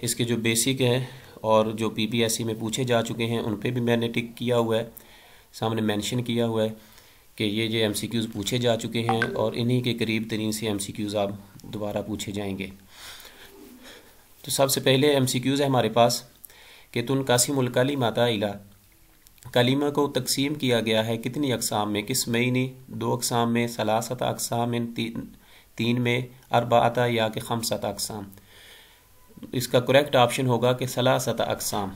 इसके जो बेसिक हैं और जो पीपीएससी में पूछे जा चुके हैं उन पे भी मैंने टिक किया हुआ है, सामने मेंशन किया हुआ है कि ये एमसीक्यूज़ पूछे जा चुके हैं और इन्हीं के करीब तरीन से एमसीक्यूज़ आप दोबारा पूछे जाएंगे। तो सबसे पहले एमसीक्यूज़ है हमारे पास कि तुन कासिमुल कलिमाता इला, कलीमा को तकसीम किया गया है कितनी अक़साम में, किस मईनी, 2 अक़साम में, सलासत अक़साम में, 3 में, अरबाता या कि खमसत अक़साम। इसका करेक्ट ऑप्शन होगा कि सलासत अक़साम।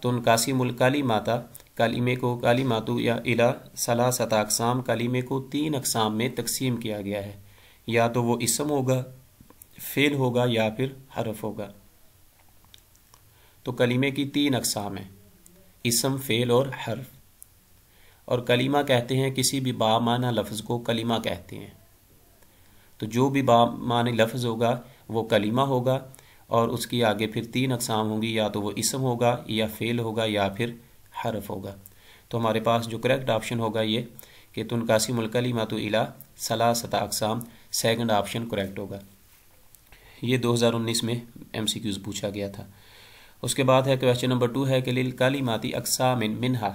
तुन कासिमुल कलिमाता, कलीमे को, कलिमातु या इला सलासत अक़साम, कलीमे को 3 अक़साम में तकसीम किया गया है। या तो वो इसम होगा, फ़ेल होगा या फिर हरफ होगा। तो कलीमे की 3 अक़साम हैं, इसम, फ़ेल और हर्फ। और कलीमा कहते हैं किसी भी बामाना लफ्ज़ को कलीमा कहते हैं। तो जो भी बामानी लफ्ज़ होगा वो कलीमा होगा और उसकी आगे फिर 3 अक़साम होंगी, या तो वो इसम होगा या फ़ेल होगा या फिर हर्फ होगा। तो हमारे पास जो करेक्ट ऑप्शन होगा ये कि तुन कासिमुल कलिमातु इला सलासत अक़साम, सेकंड ऑप्शन करेक्ट होगा। ये 2019 में एमसीक्यूज़ पूछा गया था। उसके बाद है क्वेश्चन नंबर 2 है कि लिल कलिमाती अक़सामिन मिनहा,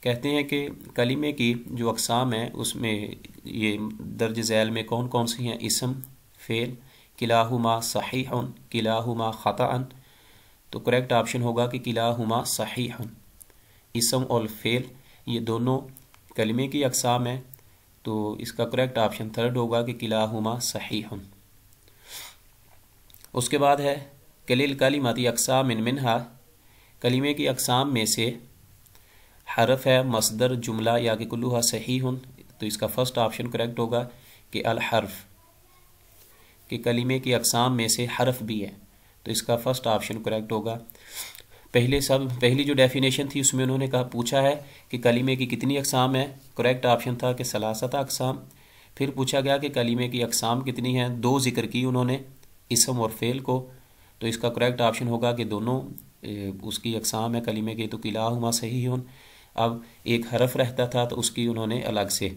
कहते हैं कि कलीमे की जो अक़साम है उसमें ये दर्ज झैल में कौन कौन सी हैं, इसम, फ़ेल, किलाहुमा सहीहुन, किलाहुमा ख़ताअन। तो करेक्ट ऑप्शन होगा कि किलाहुमा सहीहुन। इसम और फ़ेल ये दोनों कलीमे की अक़साम है, तो इसका करेक्ट ऑप्शन थर्ड होगा कि किलाहुमा सहीहुन। उसके बाद है कलिल कलिमाती अक़सामिन मिनहा, कलीमे की अक़साम में से हरफ है, मसदर, जुमला या कि कुल्लुहा सहीहुन। तो इसका फर्स्ट ऑप्शन करेक्ट होगा कि अल हर्फ, कि कलीमे की अक़साम में से हरफ भी है। तो इसका फर्स्ट ऑप्शन करेक्ट होगा। पहली जो डेफिनेशन थी उसमें उन्होंने कहा, पूछा है कि कलीमे की कितनी अक़साम है, करेक्ट ऑप्शन था कि सलासत अक़साम। फिर पूछा गया कि कलीमे की अक़साम कितनी हैं, 2 जिक्र की उन्होंने, इसम और फ़ेल को। तो इसका करेक्ट ऑप्शन होगा कि दोनों उसकी अक़साम है कलीमे की। तो किलाहुमा सहीहुन। अब एक हरफ रहता था तो उसकी उन्होंने अलग से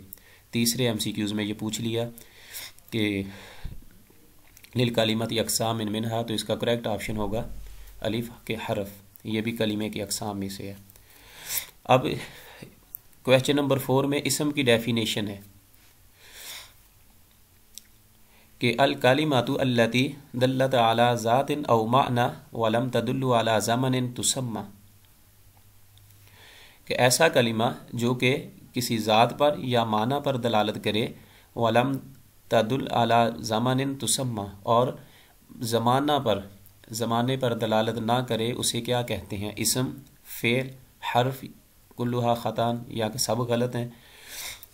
तीसरे एमसीक्यूज़ में ये पूछ लिया कि लिल कलिमती अक़सामिन मिनहा। तो इसका करेक्ट ऑप्शन होगा अलिफ के हरफ, ये भी कलीमे की अक़साम में से है। अब क्वेश्चन नंबर 4 में इसम की डेफिनेशन है कि अल कलिमातु अल्लती दल्लत अला ज़ातिन औ माना वलम तदुल्लु अला ज़मनिन तुसम्मा, कि ऐसा कलिमा जो कि किसी ज़ात पर या माना पर दलालत करे, वलम तदुल अला ज़मनिन तुसम्मा, और ज़माने पर दलालत ना करे, उसे क्या कहते हैं, इसम, फ़ेल, हर्फ, कुल्लुहा ख़तान या कि सब गलत हैं।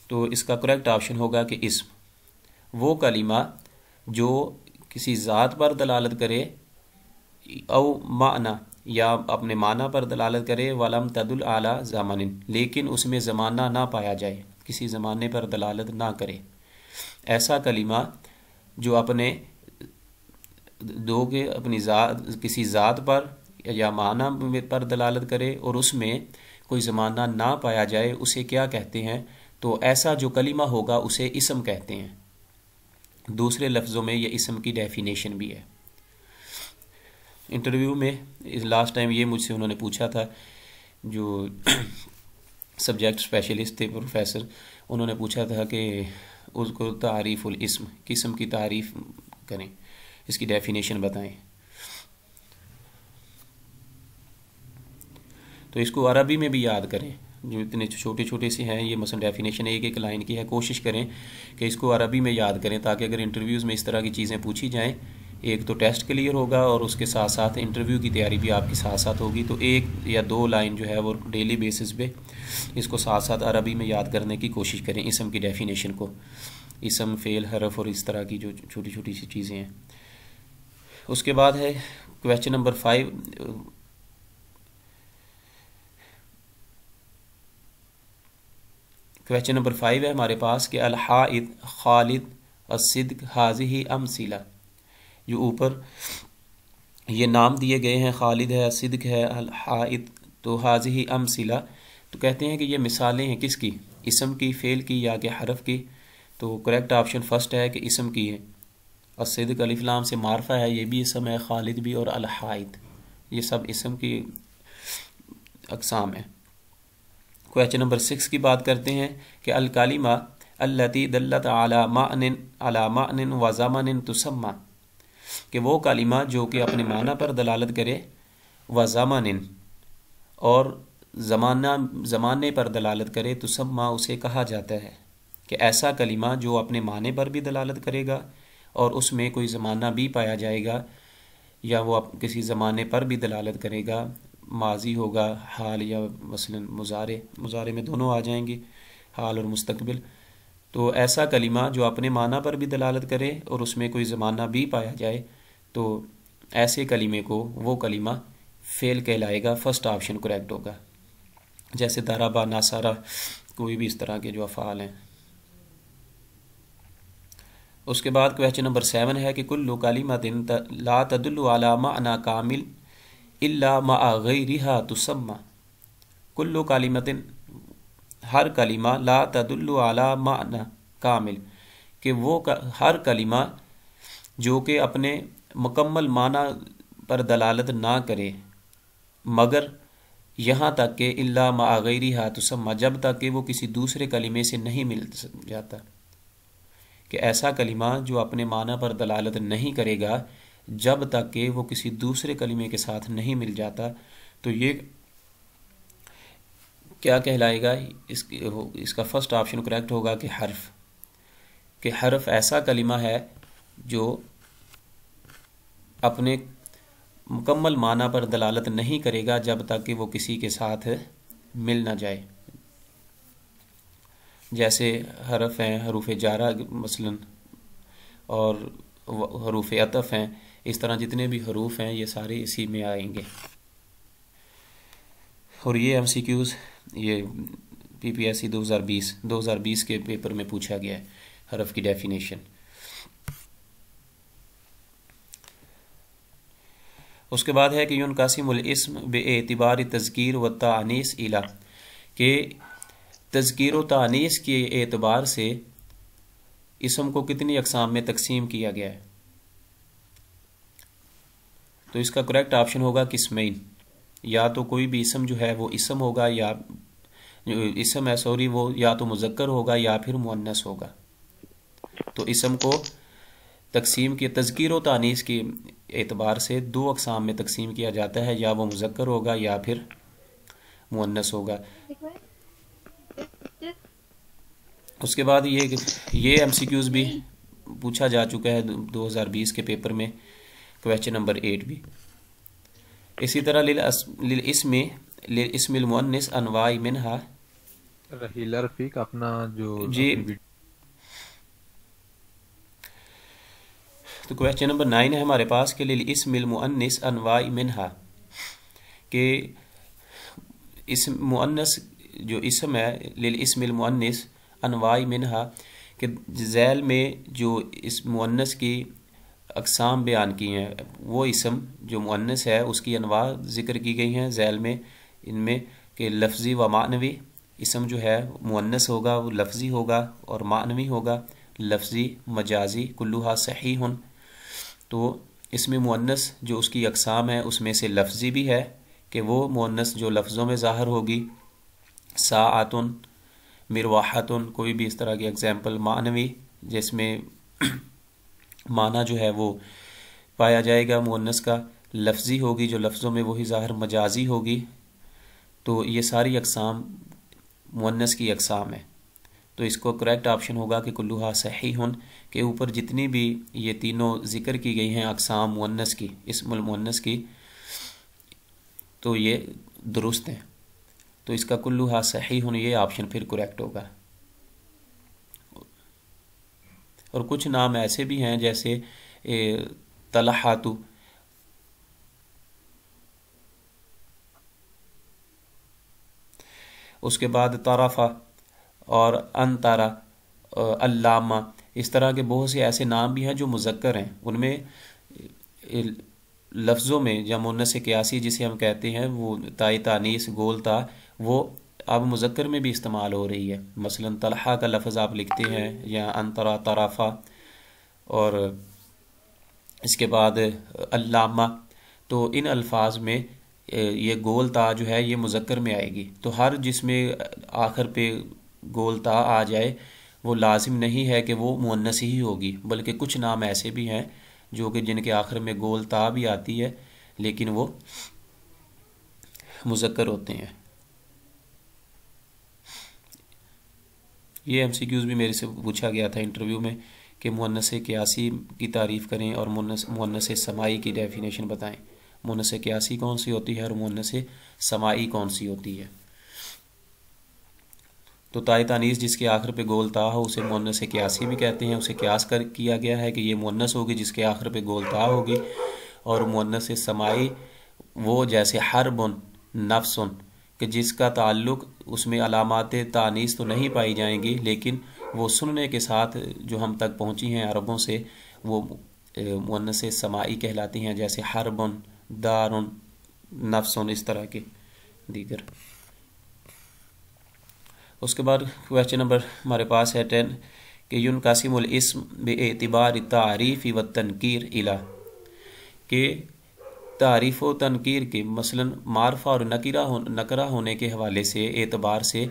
तो इसका करेक्ट ऑप्शन होगा कि इसम, वो कलिमा जो किसी ज़ात पर दलालत करे, औ माना या अपने माना पर दलालत करे, वलम तदुल आला ज़मानिन, लेकिन उसमें ज़माना ना पाया जाए, किसी ज़माने पर दलालत ना करे। ऐसा कलिमा जो अपने अपनी किसी ज़ात पर या माना पर दलालत करे और उसमें कोई ज़माना ना पाया जाए, उसे क्या कहते हैं। तो ऐसा जो कलिमा होगा उसे इसम कहते हैं। दूसरे लफ्ज़ों में ये इसम की डेफिनेशन भी है। इंटरव्यू में लास्ट टाइम ये मुझसे उन्होंने पूछा था, जो सब्जेक्ट स्पेशलिस्ट थे प्रोफेसर, उन्होंने पूछा था कि उसको तारीफ़ुल इस्म, किस्म की तारीफ़ करें, इसकी डेफिनेशन बताएं। तो इसको अरबी में भी याद करें, जो इतने छोटे छोटे से हैं, ये मसलन डेफिनेशन एक एक लाइन की है, कोशिश करें कि इसको अरबी में याद करें ताकि अगर इंटरव्यूज़ में इस तरह की चीज़ें पूछी जाएं, एक तो टेस्ट क्लियर होगा और उसके साथ साथ इंटरव्यू की तैयारी भी आपके साथ साथ होगी। तो 1 या 2 लाइन जो है वो डेली बेसिस पे इसको साथ साथ अरबी में याद करने की कोशिश करें, इसम की डेफिनेशन को, इसम, फ़ेल, हरफ और इस तरह की जो छोटी छोटी सी चीज़ें हैं। उसके बाद है क्वेश्चन नंबर 5, क्वेश्चन नंबर 5 है हमारे पास कि अल हाइद, खालिद, अस्सिद्क, हाज़िही अमसिला। जो ऊपर ये नाम दिए गए हैं, खालिद है, अस्सिद्क है, अल हाइद, तो हाज़िही अमसिला, तो कहते हैं कि ये मिसालें हैं किसकी, इसम की, फ़ेल की या कि हरफ की। तो करेक्ट ऑप्शन फर्स्ट है कि इसम की है। अस्सिद्क़ अलिफ लाम से मारफा है, ये भी इसम है, खालिद भी, और अल-हाइद, ये सब इसम की अक़साम है। क्वेश्चन नंबर 6 की बात करते हैं कि अल कालिमा अल्लती दल्लत अला मानिन व ज़मानिन तुसम्मा, कि वो कालिमा जो कि अपने माना पर दलालत करे, व ज़मानिन, और ज़माने पर दलालत करे, तुसम्मा, उसे कहा जाता है। कि ऐसा कलिमा जो अपने माने पर भी दलालत करेगा और उसमें कोई ज़माना भी पाया जाएगा, या वो किसी ज़माने पर भी दलालत करेगा, माजी होगा, हाल, या मसलन मुज़ारे में दोनों आ जाएंगे, हाल और मुस्तकबिल। तो ऐसा कलिमा जो अपने माना पर भी दलालत करे और उसमें कोई ज़माना भी पाया जाए, तो ऐसे कलिमे को वो कलिमा फ़ेल कहलाएगा। फर्स्ट ऑप्शन करेक्ट होगा। जैसे दराबा, नासारा, कोई भी इस तरह के जो अफ़ाल हैं। उसके बाद क्वेश्चन नंबर 7 है कि कुल्लु कलिमतिन ला तदुल्लु अला माना कामिल इल्ला मा गैरिहा तुसम्मा। कुल्लु कलिमतिन, हर कलिमा, ला तदुल्लु अला माना कामिल, कि वो हर कलिमा जो कि अपने मुकम्मल माना पर दलालत ना करे, मगर यहाँ तक कि इल्ला मा गैरिहा तुसम्मा, जब तक कि वो किसी दूसरे कलिमे से नहीं मिल जाता। कि ऐसा कलिमा जो अपने माना पर दलालत नहीं करेगा जब तक कि वो किसी दूसरे कलिमे के साथ नहीं मिल जाता, तो ये क्या कहलाएगा? इसका फर्स्ट ऑप्शन करेक्ट होगा कि हर्फ। कि हर्फ ऐसा कलिमा है जो अपने मुकम्मल माना पर दलालत नहीं करेगा जब तक कि वो किसी के साथ मिल ना जाए। जैसे हरफ हैं, हरूफ जारा मसलन, और हरूफ अतफ हैं, इस तरह जितने भी हरूफ हैं ये सारे इसी में आएंगे। और ये MCQs ये PPSC 2020 के पेपर में पूछा गया है, हरफ की डेफिनेशन। उसके बाद है कि युनकासिमुल इस्म बेएतिबार तज़कीर व तानीस इला, के तज़कीर व तानीस के एतबार से इसम को कितनी अक़साम में तकसीम किया गया है? तो इसका करेक्ट ऑप्शन होगा किस्मैन। या तो कोई भी इसम जो है वो इसम होगा, या इसम है सॉरी वो या तो मुज़क्कर होगा या फिर मुअन्नस होगा। तो इसम को तकसीम की तज़कीर व तानीस के एतबार से दो अक़साम में तकसीम किया जाता है, या वो मुज़क्कर होगा या फिर मुअन्नस होगा। उसके बाद ये MCQs भी पूछा जा चुका है 2020 के पेपर में, क्वेश्चन नंबर 8 भी। इसी तरह लिल इस्मिल मुअन्निस अनवाई मिनहा, रहीला रफीक अपना जो जी। तो क्वेश्चन नंबर 9 है हमारे पास कि लिल इस्मिल मुअन्निस अनवाई मिनहा, के इस मुअन्नस जो इसम है, लिल इस्मिल मुअन्निस अनवाई मिनहा, कि ज़ैल में जो इस मुअन्नस की अक़साम बयान की हैं, वो इसम जो मुअन्नस है उसकी अनवा ज़िक्र की गई हैं ज़ैल में। इनमें कि लफ्ज़ी व मानवी, इसम जो है मुअन्नस होगा वो लफ्ज़ी होगा और मानवी होगा, लफ्ज़ी मजाजी, कुल्लुहा सहीहुन। तो इसमें मुअन्नस जो उसकी अक़साम है उसमें से लफ्ज़ी भी है कि वो मुअन्नस जो लफ्ज़ों में ज़ाहिर होगी, साआतुन, मिरवाहतुन, कोई भी इस तरह की एग्जाम्पल। मानवी जिसमें माना जो है वो पाया जाएगा मुअन्नस का, लफ्ज़ी होगी जो लफ्ज़ों में वही ज़ाहिर, मजाजी होगी। तो ये सारी अक़साम मुअन्नस की अक़साम है। तो इसको करेक्ट ऑप्शन होगा कि कुल्लुहा सहीहुन, के ऊपर जितनी भी ये तीनों ज़िक्र की गई हैं अक़साम मुअन्नस की, इस्मुल मुअन्नस की, तो ये दुरुस्त हैं। तो इसका कुल्लुहा सहीहुन ये ऑप्शन फिर करेक्ट होगा। और कुछ नाम ऐसे भी हैं जैसे तलहातु, उसके बाद तारफ़ा और अंतारा, अल्लामा, इस तरह के बहुत से ऐसे नाम भी हैं जो मुज़क्कर हैं। उनमें लफ्ज़ों में या मुअन्नस क़यासी जिसे हम कहते हैं, वो ताई तानीस गोलता, वो अब मुज़क्कर में भी इस्तेमाल हो रही है। मसलन तलहा का लफ्ज़ आप लिखते हैं, या अंतरा, तराफ़ा और इसके बाद अल्लामा, तो इन अल्फाज में ये गोल ता जो है ये मुज़क्कर में आएगी। तो हर जिसमें आखिर पे गोल ता आ जाए वो लाजिम नहीं है कि वो मुअन्नस ही होगी, बल्कि कुछ नाम ऐसे भी हैं जो कि जिनके आखिर में गोल ता भी आती है लेकिन वो मुज़क्कर होते हैं। ये एमसीक्यूज़ भी मेरे से पूछा गया था इंटरव्यू में कि मुअन्नस क़ियासी की तारीफ़ करें और मुअन्नस समाई की डेफिनेशन बताएं। मुअन्नस क़ियासी कौन सी होती है और मुअन्नस समाई कौन सी होती है। तो ताए तानीस जिसके आखिर पे गोल ता हो उसे मुअन्नस क़ियासी भी कहते हैं। उसे क़ियास कर किया गया है कि ये मुअन्नस होगी जिसके आखिर पे गोल ता होगी। और मुअन्नस समाई वो जैसे हरबुन, नफ्सुन, कि जिसका ताल्लुक़ उसमें अलामात तानीस तो नहीं पाई जाएंगी लेकिन वो सुनने के साथ जो हम तक पहुँची हैं अरबों से वो मुअन्नस समाई कहलाती हैं, जैसे हरबुन, दारुन, नफ्सुन, इस तरह के दीगर। उसके बाद क्वेश्चन नंबर हमारे पास है 10 कि युनकासिमुल इस्म बेएतिबार तारीफ़ व तनकीर इला, के तारीफ़ व तनकीर के मसलन मारफा और नकरा होने के हवाले से एतबार से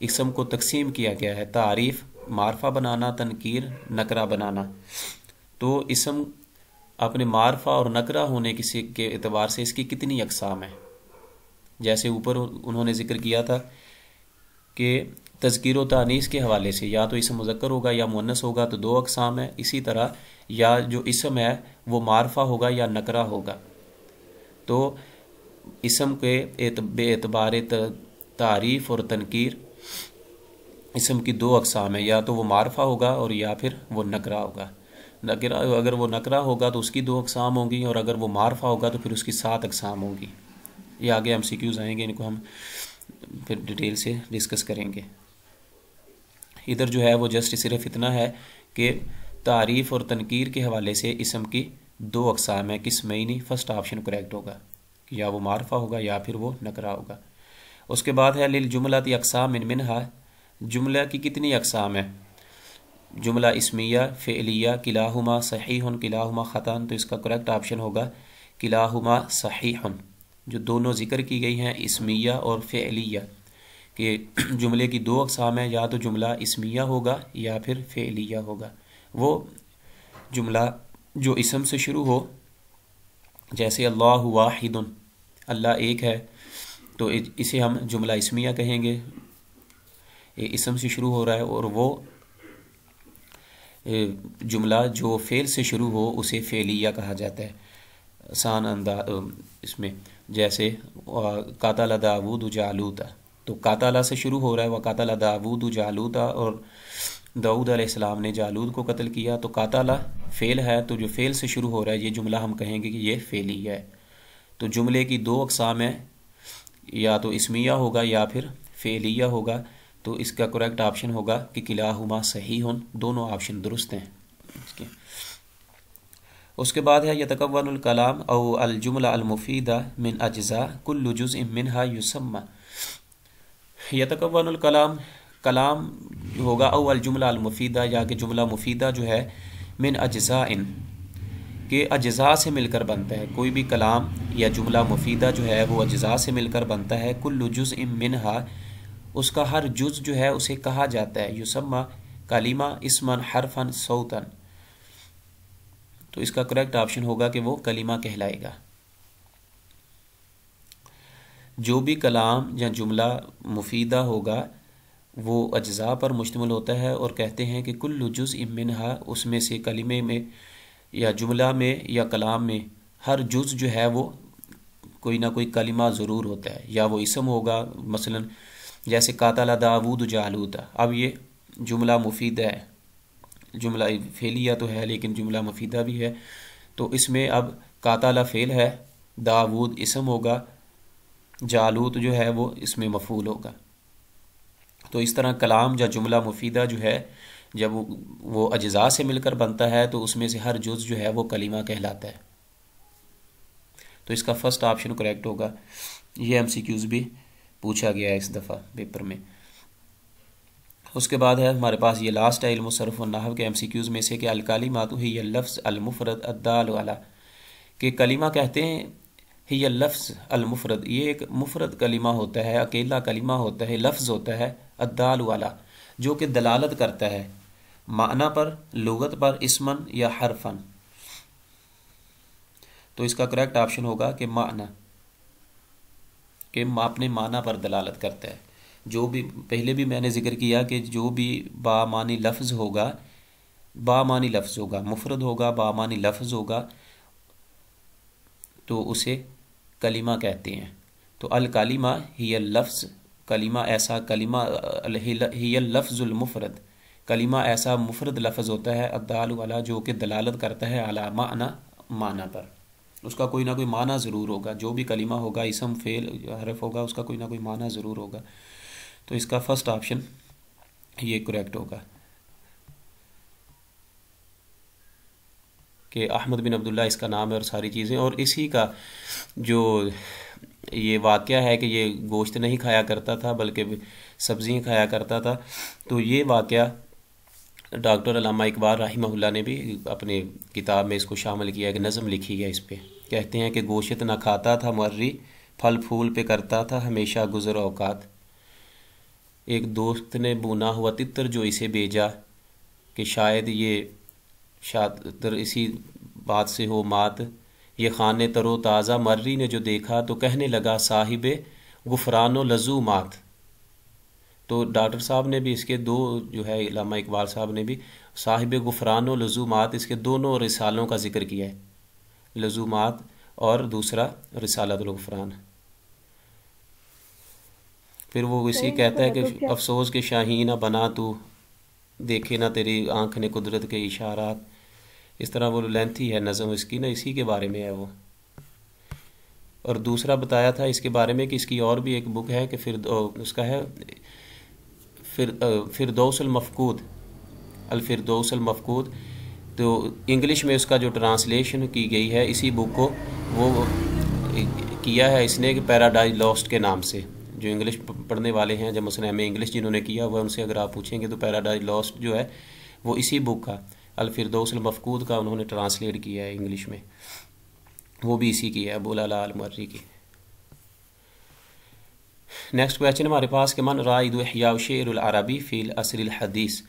इस्म को तकसीम किया गया है। तारीफ़ मारफा बनाना, तनकीर नकरा बनाना। तो इस्म अपने मारफा और नकरा होने के एतबार से इसकी कितनी अक़साम है। जैसे ऊपर उन्होंने ज़िक्र किया था कि तज़कीर व तानीस के हवाले से या तो इस्म मुज़क्कर होगा या मुअन्नस होगा, तो 2 अक़साम है। इसी तरह या जो इस्म है वो मारफा होगा या नकरा होगा। तो इस्म के बेएतबार तारीफ़ और तनकीर इस्म की 2 अक़साम है, या तो वो मारफा होगा और या फिर वो नकरा होगा। नकरा अगर वो नकरा होगा तो उसकी 2 अक़साम होंगी और अगर वो मारफा होगा तो फिर उसकी 7 अक़साम होंगी। ये आगे एमसीक्यूज़ आएंगे, इनको हम फिर डिटेल से डिस्कस करेंगे। इधर जो है वो जस्ट सिर्फ इतना है कि तारीफ़ और तनकीर के हवाले से इस्म की 2 अक़साम है। किस्मैनी, फर्स्ट ऑप्शन करेक्ट होगा, या वो मारफा होगा या फिर वो नकरा होगा। उसके बाद है लिल जुमलाती अक़साम मिन मिनहा, जुमला की कितनी अक़साम है। जुमला इस्मिया, फ़िअलिया, किलाहुमा सहीहुन, किलाहुमा ख़तान। तो इसका करेक्ट ऑप्शन होगा किलाहुमा सहीहुन। जो दोनों ज़िक्र की गई हैं इस्मिया और फ़िअलिया कि जुमले की 2 अक़साम है, या तो जुमला इस्मिया होगा या फिर फ़िअलिया होगा। वो जुमला जो इस्म से शुरू हो, जैसे अल्लाहु वाहिदुन, अल्लाह एक है, तो इसे हम जुमला इस्मिया कहेंगे, ये इस्म से शुरू हो रहा है। और वो जुमला जो फ़ेल से शुरू हो उसे फ़ेलिया कहा जाता है आसान इसमें। जैसे कातला दाऊद जालूता, तो कातला से शुरू हो रहा है, वह कातला दाऊद जालूता, और दाऊद अलैहिस्सलाम ने जालूद को कत्ल किया। तो कातला फ़ेल है, तो जो फ़ेल से शुरू हो रहा है ये जुमला हम कहेंगे कि ये फ़ेलिया है। तो जुमले की 2 अक़साम है, या तो इस्मिया होगा या फिर फ़ेलिया होगा। तो इसका करेक्ट ऑप्शन होगा कि किलाहुमा सहीहुन, दोनों ऑप्शन दुरुस्त हैं इसके। उसके बाद है यतकव्वनुल कलाम औ अल जुमला अल मुफीदा मिन अज्ज़ा कुल्लु जुज़इन मिनहा युसम्मा। यतकव्वनुल कलाम, कलाम होगा औ अल जुमला अल मुफीदा, या कि जुमला मुफीदा जो है मिन अज्ज़ाइन के अज्ज़ा से मिलकर बनता है। कोई भी कलाम या जुमला मुफीदा जो है वो अज्ज़ा से मिलकर बनता है। कुल्लु जुज़इन मिनहा, उसका हर जुज़ जो है उसे कहा जाता है युसम्मा कलिमा इस्मन हरफन सौतन। तो इसका करेक्ट ऑप्शन होगा कि वो कलिमा कहलाएगा। जो भी कलाम या जुमला मुफीदा होगा वो अज्ज़ा पर मुश्तमिल होता है, और कहते हैं कि कुल्लु जुज़इन मिनहा, उसमें से कलिमे में या जुमला में या कलाम में हर जुज़ जो है वो कोई ना कोई कलिमा ज़रूर होता है, या वो इसम होगा। मसलन जैसे कातला दाऊद जालूता, अब ये जुमला मुफीदा है, जुमला फ़ेलिया तो है लेकिन जुमला मुफीदा भी है। तो इसमें अब कातला फ़ेल है, दाऊद इसम होगा, जालूत जो है वो इसमें मफ़ूल होगा। तो इस तरह कलाम या जुमला मुफीदा जो है जब वो अज्ज़ा से मिलकर बनता है तो उसमें से हर जुज़ जो है वो कलिमा कहलाता है। तो इसका फर्स्ट ऑप्शन करेक्ट होगा। ये एमसीक्यूज़ भी पूछा गया है इस दफ़ा पेपर में। उसके बाद है हमारे पास ये लास्ट है इल्म सर्फ़ व नहव के एमसीक्यूज़ में से कि अल कलिमातु हिय लफ्ज़ अल मुफरद अद्दाल अला, कि कलिमा कहते हैं हिय लफ्ज़ अल मुफरद, ये एक मुफरद कलिमा होता है, अकेला कलिमा होता है, लफ्ज़ होता है, अद्दाल अला जो कि दलालत करता है माना पर, लुगत पर, इसमन या हरफन। तो इसका करेक्ट ऑप्शन होगा कि माना, कि अपने माना पर दलालत करता है। जो भी पहले भी मैंने जिक्र किया कि जो भी बामानी लफ्ज़ होगा, बामानी लफ्ज़ होगा, मुफरद होगा, बामानी लफ्ज़ होगा, तो उसे कलिमा कहते हैं। तो अल कलिमा हिय लफ्ज़, कलिमा ऐसा कलिमा, हिय लफ्ज़ुल मुफरद, कलिमा ऐसा मुफरद लफ्ज़ होता है, अद्दाल वाला जो कि दलालत करता है अला माना, माना पर। उसका कोई ना कोई माना ज़रूर होगा, जो भी कलिमा होगा, इसम फेल हरफ होगा, उसका कोई ना कोई माना ज़रूर होगा। तो इसका फर्स्ट ऑप्शन ये करेक्ट होगा कि अहमद बिन अब्दुल्ला इसका नाम है और सारी चीज़ें। और इसी का जो ये वाक़या है कि ये गोश्त नहीं खाया करता था बल्कि सब्ज़ियाँ खाया करता था, तो ये वाक़या डॉक्टर अल्लामा इकबाल रहमहुल्लाह ने भी अपने किताब में इसको शामिल किया, एक नज़म लिखी है इस पे। कहते हैं कि गोश्त न खाता था मर्री, फल फूल पे करता था हमेशा गुज़र औकात। एक दोस्त ने बुना हुआ तितर जो इसे भेजा, कि शायद ये शातिर इसी बात से हो मात, ये खाने तरो ताज़ा मर्री ने जो देखा तो कहने लगा साहिबे गुफरानो लजू मात। तो डॉक्टर साहब ने भी इसके दो जो है, अल्लामा इकबाल साहब ने भी साहिब गुफरान और लज़ूमात, इसके दोनों रिसालों का जिक्र किया है, लज़ूमात और दूसरा रिसालतुल गुफरान। फिर वो इसी कहता है कि अफसोस के शाहीन बना तू, देखे ना तेरी आँख ने कुदरत के इशारात। इस तरह वो लेंथी है नज़म इसकी ना, इसी के बारे में है वो। और दूसरा बताया था इसके बारे में कि इसकी और भी एक बुक है कि फिर उसका है फिरदौसल मफकूद, अल फिरदौसल मफकूद। तो इंग्लिश में उसका जो ट्रांसलेशन की गई है इसी बुक को वो किया है इसने कि पैराडाइज लॉस्ट के नाम से। जो इंग्लिश पढ़ने वाले हैं, जब मसलन में इंग्लिश जिन्होंने किया हुआ उनसे अगर आप पूछेंगे तो पैराडाइज लॉस्ट जो है वो इसी बुक का अल फिरदौसल मफकूद का उन्होंने ट्रांसलेट किया है इंग्लिश में, वो भी इसी की है, अबुल अला अल मर्री की। नेक्स्ट क्वेश्चन हमारे पास कि मन राइद इह्या शेरुल अरबी फ़िल असरुल हदीस,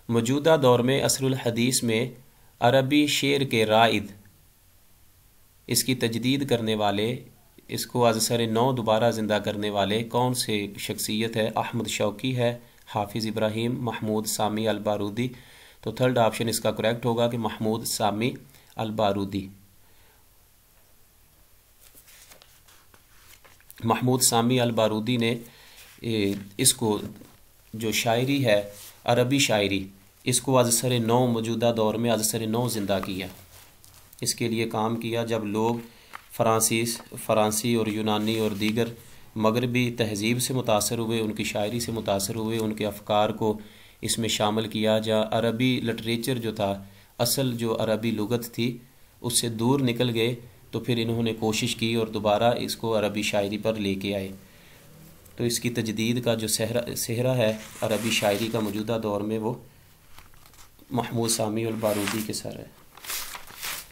मौजूदा दौर में असरुल हदीस में अरबी शेर के राइद, इसकी तजदीद करने वाले, इसको अज़सर नौ दोबारा ज़िंदा करने वाले कौन से शख्सियत है? अहमद शौकी है, हाफिज़ इब्राहीम, महमूद सामी अल बारूदी। तो थर्ड ऑप्शन इसका करेक्ट होगा कि महमूद सामी अल बारूदी। महमूद सामी अल बारूदी ने इसको जो शायरी है अरबी शायरी, इसको अज़सर नौ, मौजूदा दौर में अज़सर नौ ज़िंदा किया। इसके लिए काम किया जब लोग फ़रांसी और यूनानी और दीगर मगरबी तहज़ीब से मुतासर हुए, उनकी शायरी से मुतासर हुए, उनके अफ़कार को इसमें शामिल किया। जहाँ अरबी लिटरेचर जो था, असल जो अरबी लुगत थी उससे दूर निकल गए, तो फिर इन्होंने कोशिश की और दोबारा इसको अरबी शायरी पर लेके आए। तो इसकी तजदीद का जो सेहरा है अरबी शायरी का मौजूदा दौर में, वो महमूद सामी अल बारूदी के सर है।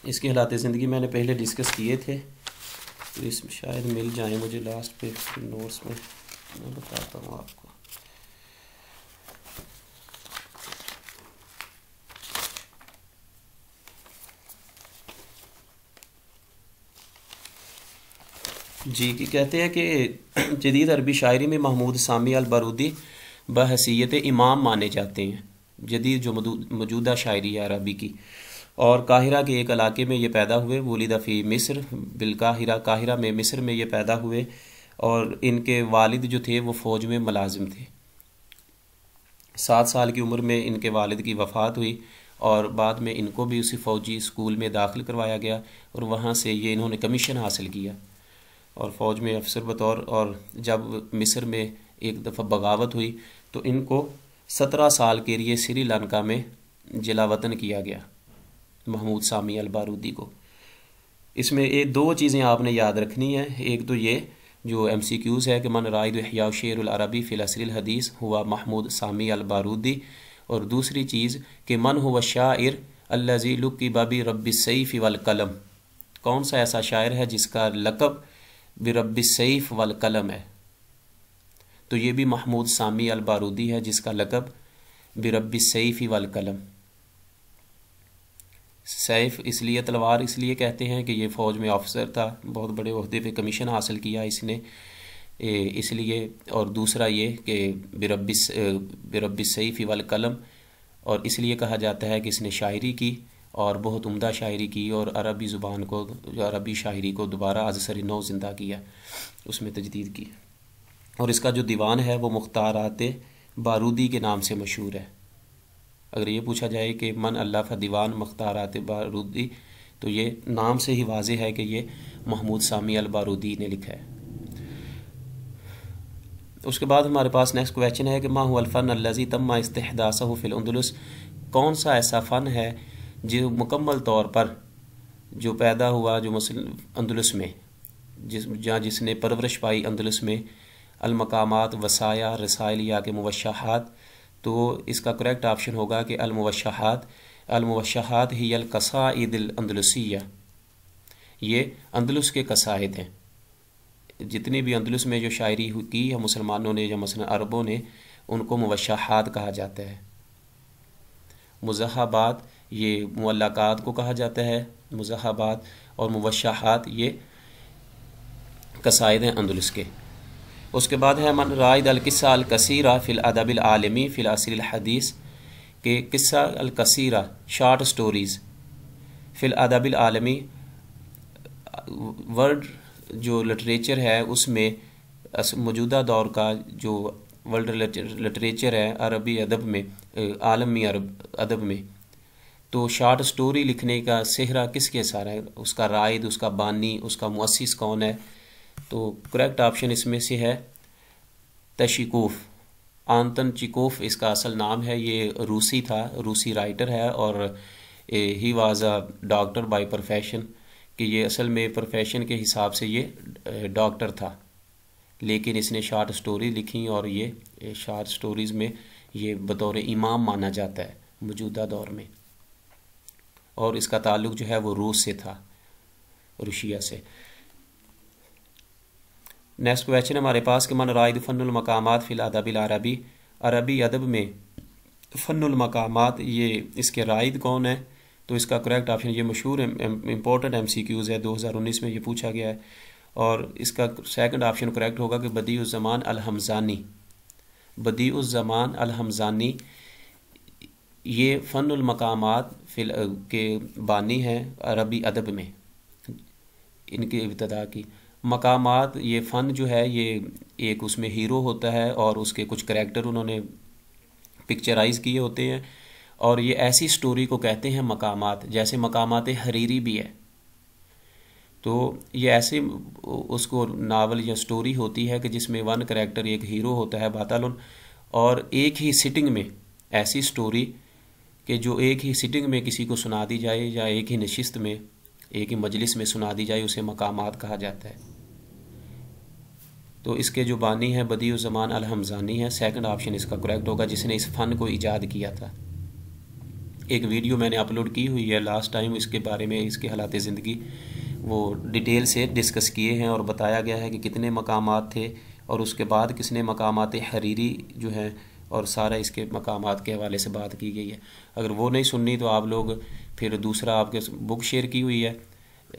इसके हालात ज़िंदगी मैंने पहले डिस्कस किए थे, तो इसमें शायद मिल जाए मुझे लास्ट पे नोट्स में, मैं बताता हूँ आपको। जी की कहते हैं कि जदीद अरबी शायरी में महमूद सामी अल बारूदी बहसीयत इमाम माने जाते हैं, जदीद जो मौजूदा शायरी है अरबी की। और काहिरा के एक इलाके में ये पैदा हुए, वलीदा फ़ी मिस्र बिलकाहिरा, काहिरा में मिस्र में ये पैदा हुए। और इनके वालिद जो थे वो फ़ौज में मुलाजिम थे। 7 साल की उम्र में इनके वालिद की वफ़ात हुई और बाद में इनको भी उसी फ़ौजी स्कूल में दाखिल करवाया गया और वहाँ से ये इन्होंने कमीशन हासिल किया और फ़ौज में अफसर बतौर। और जब मिस्र में एक दफ़ा बगावत हुई तो इनको 17 साल के लिए श्रीलंका में जलावतन किया गया, महमूद सामी अल बारूदी को। इसमें एक दो चीज़ें आपने याद रखनी है। एक तो ये जो MCQs है कि मन राइद इह्या शेर अल अरबी फ़िल असरिल हदीस हुआ महमूद सामी अल बारूदी, और दूसरी चीज़ कि मन हुआ शायर अल्लज़ी लुक़िब बि रब्बि सैफ़ वल कलम, कौन सा ऐसा शायर है जिसका लक़ब बि रब्बि सैफ़ वल कलम है। तो ये भी महमूद सामी अल बारूदी है जिसका लक़ब बि रब्बि सैफ़ वल कलम। सैफ इसलिए, तलवार इसलिए कहते हैं कि ये फ़ौज में ऑफिसर था, बहुत बड़े ओहदे पे कमीशन हासिल किया इसने, इसलिए। और दूसरा ये कि बिरब्बि सैफ़ वल कलम, और इसलिए कहा जाता है कि इसने शायरी की और बहुत उम्दा शायरी की, और अरबी ज़ुबान को, अरबी शायरी को दोबारा अज़सर नौ ज़िंदा किया, उसमें तजदीद की। और इसका जो दीवान है वो मुख्तारात बारूदी के नाम से मशहूर है। अगर ये पूछा जाए कि मन अल्लाफ़ दीवान मुख्तारात बारूदी, तो ये नाम से ही वाज़े है कि ये महमूद सामी अल बारूदी ने लिखा है। उसके बाद हमारे पास नेक्स्ट क्वेश्चन है कि मा हुवल फ़न अल्लज़ी तम्मा इस्तिहदासहु फ़िल अंदलुस, कौन सा ऐसा फ़न है जो मुकम्मल तौर पर जो पैदा हुआ जो अंदलुस में, जिसने परवरिश पाई अंदलुस में, अल-मकामात वसाया रसाइल या के मुवश्शहात। तो इसका करेक्ट ऑप्शन होगा कि अल-मुवश्शहात, अल-मुवश्शहात ही अल-क़साइदिल अंदलुसिया, ये अंदलुस के कसाइद हैं। जितनी भी अंदलुस में जो शायरी की है मुसलमानों ने या मसलन अरबों ने, उनको मुवश्शहात कहा जाता है। मुज़हबात ये मुअल्लक़ात को कहा जाता है, मुज़हबात, और मुवश्शहात ये कसाइद हैं अंदलुस के। उसके बाद है मन राइद अल किस्सा अल कसीरा फ़िल अदबिल आलमी फ़िल असरिल हदीस, के किस्सा अल कसीरा शॉर्ट स्टोरीज़ फ़िल अदबिल आलमी, वर्ल्ड जो लिटरेचर है उसमें मौजूदा दौर का जो वर्ल्ड लिटरेचर है अरबी अदब में, आलमी अरब अदब में, तो शॉर्ट स्टोरी लिखने का सेहरा किसके सारा है, उसका राइद, उसका बानी, उसका मुअस्सिस कौन है। तो करेक्ट ऑप्शन इसमें से है तशिकोफ, आंतन चिकोफ इसका असल नाम है। ये रूसी था, रूसी राइटर है, और he was a doctor by profession, कि ये असल में प्रोफेशन के हिसाब से ये डॉक्टर था, लेकिन इसने शॉर्ट स्टोरी लिखी, और ये शॉर्ट स्टोरीज़ में ये बतौर इमाम माना जाता है मौजूदा दौर में, और इसका ताल्लुक़ जो है वो रूस से था, रूसिया से। नेक्स्ट क्वेश्चन हमारे पास कि मन राइद फ़न्नुल मकामात फ़िल अदबिल अरबी, अरबी अदब में फ़न्नुल मकामात ये इसके राइद कौन है। तो इसका करेक्ट ऑप्शन, ये मशहूर इम्पोर्टेंट MCQs है, 2019 में ये पूछा गया है, और इसका सेकंड ऑप्शन करेक्ट होगा कि बदीउज़्ज़मान अल हमज़ानी, बदीउज़्ज़मान अल हमज़ानी ये फ़न्नुल मकामात फ़िल के बानी हैं अरबी अदब में, इनकी इब्तदा की। मकामात ये फ़न जो है ये एक उसमें हीरो होता है और उसके कुछ करैक्टर उन्होंने पिक्चराइज़ किए होते हैं, और ये ऐसी स्टोरी को कहते हैं मकामात, जैसे मकामात हरीरी भी है। तो ये ऐसे उसको नावल या स्टोरी होती है कि जिसमें वन करैक्टर एक हीरो होता है बातलन, और एक ही सिटिंग में ऐसी स्टोरी कि जो एक ही सिटिंग में किसी को सुना दी जाए या एक ही नशिस्त में, एक ही मजलिस में सुना दी जाए, उसे मकामात कहा जाता है। तो इसके जो बानी हैं बदीउज़्ज़मान अल हमज़ानी है, सेकंड ऑप्शन इसका करेक्ट होगा, जिसने इस फ़न को ईजाद किया था। एक वीडियो मैंने अपलोड की हुई है लास्ट टाइम, इसके बारे में, इसके हालात ज़िंदगी वो डिटेल से डिस्कस किए हैं, और बताया गया है कि कितने मकामात थे, और उसके बाद किसने मकामात हरीरी जो हैं, और सारा इसके मकामात के हवाले से बात की गई है। अगर वो नहीं सुननी तो आप लोग फिर दूसरा आपके बुक शेयर की हुई है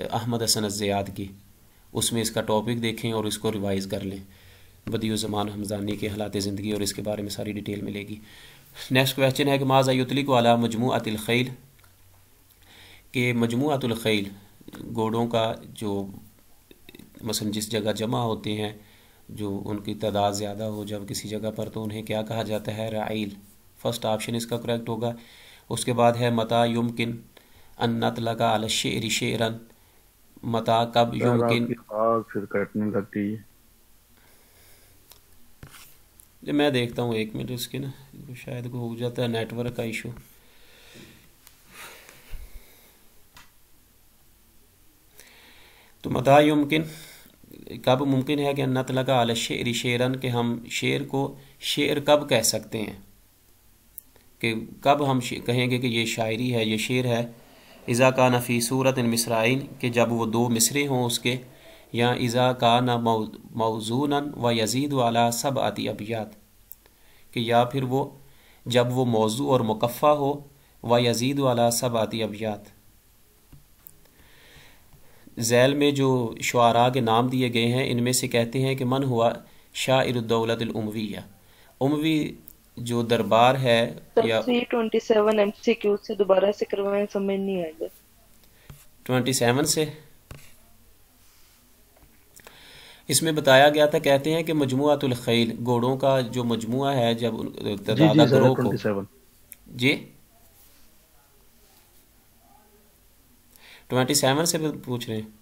अहमद हसन अज़्ज़याद की, उसमें इसका टॉपिक देखें और इसको रिवाइज़ कर लें, बदीउज़्ज़मान हमज़ानी के हालात ज़िंदगी, और इसके बारे में सारी डिटेल मिलेगी। नेक्स्ट क्वेश्चन है कि माज़ा युतलिक़ु अला मजमूअतिल ख़ैल, के मजमूअतुल ख़ैल घोड़ों का जो मसलन जिस जगह जमा होते हैं, जो उनकी तादाद ज़्यादा हो जब किसी जगह पर, तो उन्हें क्या कहा जाता है, राइल। फर्स्ट ऑप्शन इसका करेक्ट होगा। उसके बाद है मता युमकिन अन नतलका अला शेरी शेरन, मता कब युमकिन, फिर कटने लगती है। मैं देखता हूँ एक मिनट, उसके ना शायद को हो जाता है नेटवर्क का इशू। तो मता युमकिन कब मुमकिन है कि नतलका अल शेर शेरन, कि हम शेर को शेर कब कह सकते हैं, कि कब हम कहेंगे कि ये शायरी है, ये शेर है। इज़ा का नफ़ी सूरत मिसराइन, कि जब वो दो मिसरे हों उसके, या इज़ा का न मौजूनन व यजीद वाला सब आती अबियात, कि या फिर वो जब वो मौजू और मुकफ़ा हो, व यजीद वाला सब आती अबियात। ज़ैल में जो शुआरा के नाम दिए गए हैं, इनमें से कहते हैं कि मन हुआ शाइरुद्दौलत उमविया, उमवी जो दरबार है, या 327 MCQ से दोबारा से करवाएं, समझ नहीं आएगा। 27 से इसमें बताया गया था, कहते हैं कि मजमुआतुल खैल, घोड़ों का जो मजमुआ है, जब जी तादाद सर ग्रोह को 27। जी 27 से पूछ रहे हैं।